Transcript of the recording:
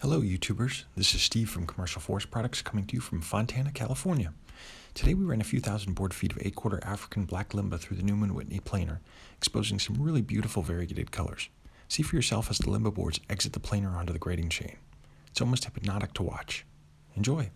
Hello YouTubers, this is Steve from Commercial Forest Products coming to you from Fontana, California. Today we ran a few thousand board feet of 8/4 African Black Limba through the Newman Whitney planer, exposing some really beautiful variegated colors. See for yourself as the Limba boards exit the planer onto the grading chain. It's almost hypnotic to watch. Enjoy!